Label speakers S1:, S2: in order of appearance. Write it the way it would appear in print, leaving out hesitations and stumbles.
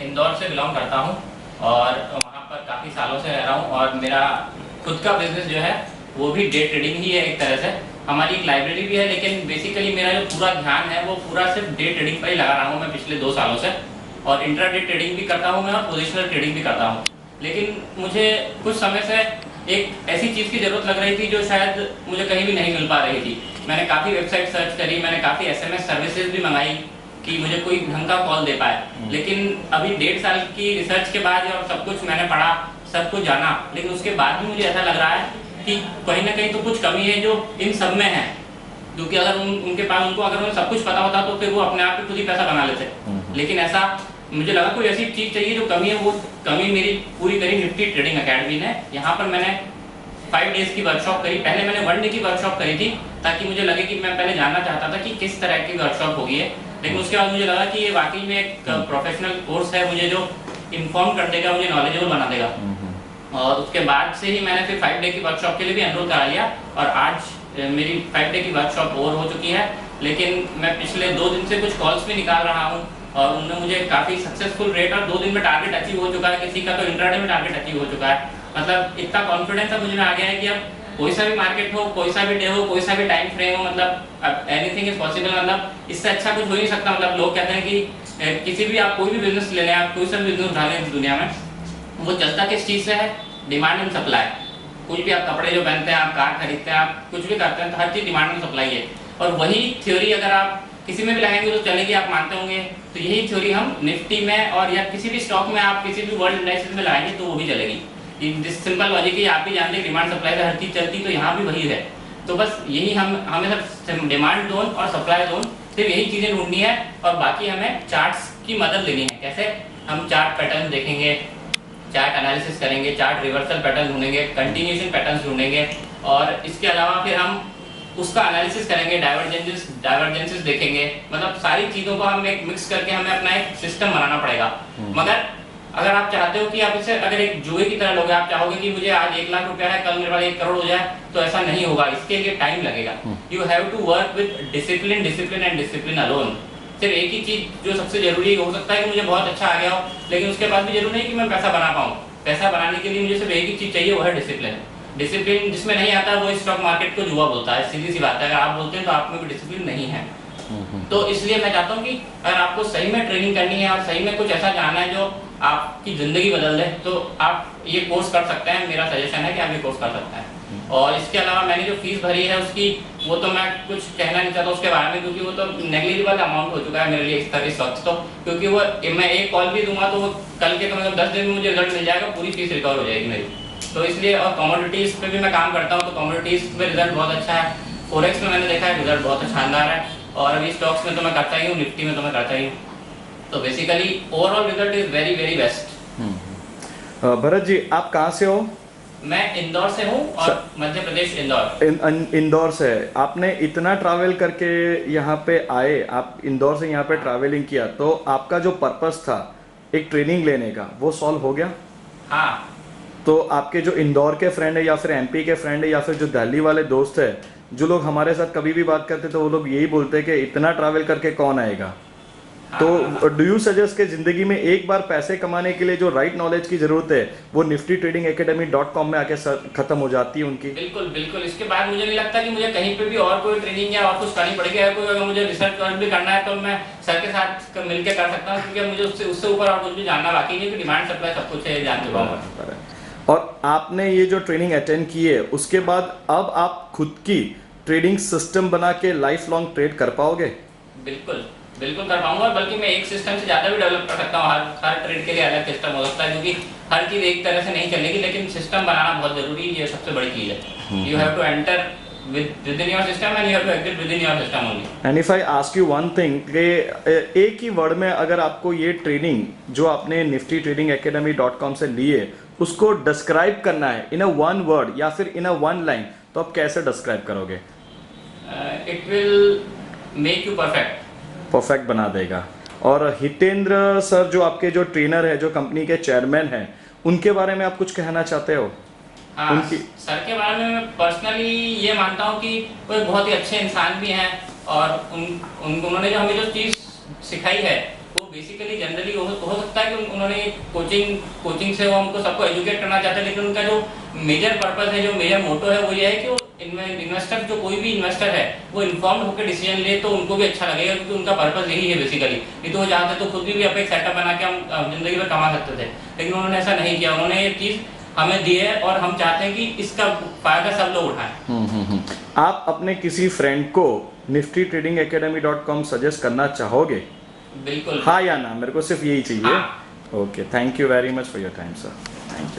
S1: इंदौर से बिलोंग करता हूँ और वहाँ पर काफ़ी सालों से रह रहा हूँ और मेरा खुद का बिजनेस जो है वो भी डे ट्रेडिंग ही है एक तरह से। हमारी एक लाइब्रेरी भी है, लेकिन बेसिकली मेरा जो पूरा ध्यान है वो पूरा सिर्फ डे ट्रेडिंग पर ही लगा रहा हूँ मैं पिछले 2 सालों से। और इंट्रा डे ट्रेडिंग भी करता हूँ मैं और पोजिशनल ट्रेडिंग भी करता हूँ। लेकिन मुझे कुछ समय से एक ऐसी चीज़ की ज़रूरत लग रही थी जो शायद मुझे कहीं भी नहीं मिल पा रही थी। मैंने काफ़ी वेबसाइट सर्च करी, मैंने काफ़ी SMS सर्विसेज भी मंगाई कि मुझे कोई ढंग का कॉल दे पाए। लेकिन अभी 1.5 साल की रिसर्च के बाद और सब कुछ मैंने पढ़ा, सब कुछ जाना, लेकिन उसके बाद भी मुझे ऐसा लग रहा है कि कहीं ना कहीं तो कुछ कमी है जो इन सब में है। क्योंकि अगर उनके पास उनको अगर उन्हें सब कुछ पता होता तो फिर वो अपने आप ही खुद ही पैसा बना लेते। लेकिन ऐसा मुझे लगा कोई ऐसी चीज़ चाहिए जो कमी है। वो कमी मेरी पूरी करी निफ्टी ट्रेडिंग अकेडमी ने। यहाँ पर मैंने 5 डेज़ की वर्कशॉप करी। पहले मैंने 1 डे की वर्कशॉप करी थी ताकि मुझे लगे कि मैं पहले जानना चाहता था कि किस तरह की वर्कशॉप होगी है। लेकिन उसके बाद मुझे लगा कि ये वाकई में एक प्रोफेशनल कोर्स है, मुझे जो इन्फॉर्म कर देगा, मुझे नॉलेजेबल बना देगा। और उसके बाद से ही मैंने फिर 5 डे की वर्कशॉप के लिए भी एनरोल करा लिया और आज मेरी 5 डे की वर्कशॉप ओवर हो चुकी है। लेकिन मैं पिछले 2 दिन से कुछ कॉल्स भी निकाल रहा हूँ और उनमें मुझे काफ़ी सक्सेसफुल रेट और 2 दिन में टारगेट अचीव हो चुका है। किसी का तो इंट्राडे में टारगेट अचीव हो चुका है। मतलब इतना कॉन्फिडेंस अब मुझे में आ गया है कि अब कोई सा भी मार्केट हो, कोई सा भी डे हो, कोई सा भी टाइम फ्रेम हो, मतलब एनीथिंग इज पॉसिबल। मतलब इससे अच्छा कुछ हो नहीं सकता। मतलब लोग कहते हैं कि किसी भी आप कोई भी बिजनेस ले लें, आप कोई सा भी बिजनेस उठा लें इस दुनिया में, वो चलता किस चीज़ से है? Demand and supply. कुछ भी आप कपड़े जो पहनते हैं, आप कार खरीदते हैं, आप कुछ भी करते हैं, तो हर चीज़ डिमांड एंड सप्लाई है। और वही थ्योरी अगर आप किसी में भी लगाएंगे तो चलेगी, आप मानते होंगे। तो यही थ्योरी हम निफ्टी में और या किसी भी स्टॉक में, आप किसी भी वर्ल्ड इंडेक्स में लगाएंगे तो वो भी चलेगी। जिस सिंपल लॉजिक है, आप भी जानते हैं डिमांड सप्लाई से हर चीज़ चलती, तो यहाँ भी वही है। तो बस यही हमें सब डिमांड जोन और सप्लाई जोन, सिर्फ यही चीज़ें ढूंढनी है और बाकी हमें चार्ट्स की मदद लेनी है। कैसे? हम चार्ट पैटर्न देखेंगे, चार्ट एनालिसिस करेंगे, चार्ट रिवर्सल पैटर्न ढूंढेंगे, कंटिन्यूएशन पैटर्न्स ढूंढेंगे और इसके अलावा फिर हम उसका एनालिसिस करेंगे, डाइवर्जेंसेस देखेंगे। मतलब सारी चीज़ों को हम एक मिक्स करके हमें अपना एक सिस्टम बनाना पड़ेगा। मगर अगर आप चाहते हो कि आप इसे अगर एक जुए की तरह लोगे, आप चाहोगे कि मुझे आज 1 लाख रुपया है, कल मेरे पास 1 करोड़ हो जाए, तो ऐसा नहीं होगा। इसके लिए टाइम लगेगा। You have to work with discipline and discipline alone. सिर्फ एक ही चीज़ जो सबसे जरूरी हो सकता है कि मुझे बहुत अच्छा आ गया हो, लेकिन उसके बाद भी जरूरी नहीं कि मैं पैसा बना पाऊँ। पैसा बनाने के लिए मुझे सिर्फ एक ही चीज़ चाहिए, वो है डिसिप्लिन। डिसिप्लिन जिसमें नहीं आता वो स्टॉक मार्केट को जुआ बोलता है। सीधी सी बात है। अगर आप बोलते हैं तो आप में भी डिसिप्लिन नहीं है। तो इसलिए मैं चाहता हूँ कि अगर आपको सही में ट्रेनिंग करनी है और सही में कुछ ऐसा जानना है जो आपकी ज़िंदगी बदल दे, तो आप ये कोर्स कर सकते हैं। मेरा सजेशन है कि आप ये कोर्स कर सकते हैं। और इसके अलावा मैंने जो फीस भरी है उसकी, वो तो मैं कुछ कहना नहीं चाहता उसके बारे में, क्योंकि वो तो नेग्लिजिबल अमाउंट हो चुका है मेरे लिए इस वक्त। तो क्योंकि वो मैं एक कॉल भी दूंगा तो वो कल के तो मतलब 10 दिन में मुझे रिजल्ट मिल जाएगा, पूरी फीस रिकवर हो जाएगी मेरी। तो इसलिए, और कमोडिटीज़ पे भी मैं काम करता हूँ, तो कमोडिटीज़ में रिजल्ट बहुत अच्छा है। फोरेक्स में मैंने देखा है रिजल्ट बहुत शानदार है। और अभी स्टॉक्स में तो मैं करता ही हूँ, निफ्टी में तो मैं करता ही हूँ। तो basically overall result is very very best.
S2: Bharat ji, आप कहाँ से हो?
S1: मैं इंदौर से हूँ और मध्य प्रदेश इंदौर।
S2: इंदौर से। आपने इतना ट्रैवल करके यहाँ पे आए, आप इंदौर से यहाँ पे ट्रैवलिंग किया, तो आपका जो पर्पस था एक ट्रेनिंग लेने का, वो सॉल्व हो गया?
S1: हाँ।
S2: तो आपके जो इंदौर के फ्रेंड है या फिर MP के फ्रेंड है या फिर जो दिल्ली वाले दोस्त है, जो लोग हमारे साथ कभी भी बात करते तो वो लोग यही बोलते हैं कि इतना ट्रैवल करके कौन आएगा। तो डू यू सजेस्ट कि जिंदगी में एक बार पैसे कमाने के लिए जो राइट नॉलेज की जरूरत है वो niftytradingacademy.com में आके खत्म हो जाती है उनकी?
S1: बिल्कुल बिल्कुल। इसके बाद मुझे नहीं लगता कि मुझे कहीं पे भी और कोई ट्रेनिंग या और कुछ करनी पड़ेगी। अगर मुझे रिसर्च वर्क भी करना है तो मैं सर के साथ मिलकर कर सकता हूँ, क्योंकि मुझे उससे ऊपर और कुछ भी जानना बाकी नहीं, कि डिमांड सप्लाई सब कुछ है, जान चुका हूँ।
S2: और आपने ये जो ट्रेनिंग अटेंड की है उसके बाद अब आप खुद की ट्रेडिंग सिस्टम बना के लाइफ लॉन्ग ट्रेड कर पाओगे?
S1: बिल्कुल बिल्कुल कर पाऊंगा। बल्कि मैं एक सिस्टम से ज़्यादा भी डेवलप कर सकता हूँ। हर ट्रेड के लिए अलग सिस्टम हो सकता है, क्योंकि हर चीज़ एक तरह से नहीं चलेगी, लेकिन सिस्टम बनाना बहुत जरूरी है। ये सबसे बड़ी चीज़ है। You have to enter within your system and you have to exit within your system only.
S2: And if I ask you one thing, कि एक ही वर्ड में अगर आपको ये ट्रेनिंग जो आपने niftytradingacademy.com से ली है उसको डिस्क्राइब करना है इन अ 1 वर्ड या फिर इन अ 1 लाइन, तो आप कैसे डिस्क्राइब करोगे?
S1: It will make you perfect.
S2: Perfect बना देगा। और हितेंद्र सर जो आपके जो ट्रेनर है, जो कंपनी के चेयरमैन हैं, उनके बारे में आप कुछ कहना चाहते हो?
S1: हाँ, सर के बारे में मैं पर्सनली ये मानता हूँ कि वो बहुत ही अच्छे इंसान भी हैं और उन्होंने जो हमें जो चीज़ सिखाई है वो बेसिकली जनरली हो सकता है कि उन्होंने कोचिंग से वो हमको सबको एजुकेट करना चाहते हैं, लेकिन उनका जो मेजर पर्पस है, जो मेजर मोटो है, वो ये है कि वो इन्वेस्टर, जो कोई भी इन्वेस्टर है, वो इन्फॉर्म्ड होकर डिसीजन ले तो उनको भी अच्छा लगेगा, क्योंकि उनका पर्पस यही है बेसिकली। नहीं तो वो चाहते तो खुद भी आप एक सेटअप बना के हम जिंदगी में कमा सकते थे, लेकिन उन्होंने ऐसा नहीं किया। उन्होंने ये चीज़ हमें दी है और हम चाहते हैं कि इसका फायदा सब लोग उठाएं।
S2: आप अपने किसी फ्रेंड को niftytradingacademy.com सजेस्ट करना चाहोगे?
S1: बिल्कुल।
S2: हाँ या ना? मेरे को सिर्फ यही चाहिए।
S1: हाँ।
S2: Okay, thank you very much for your time sir. Thank you.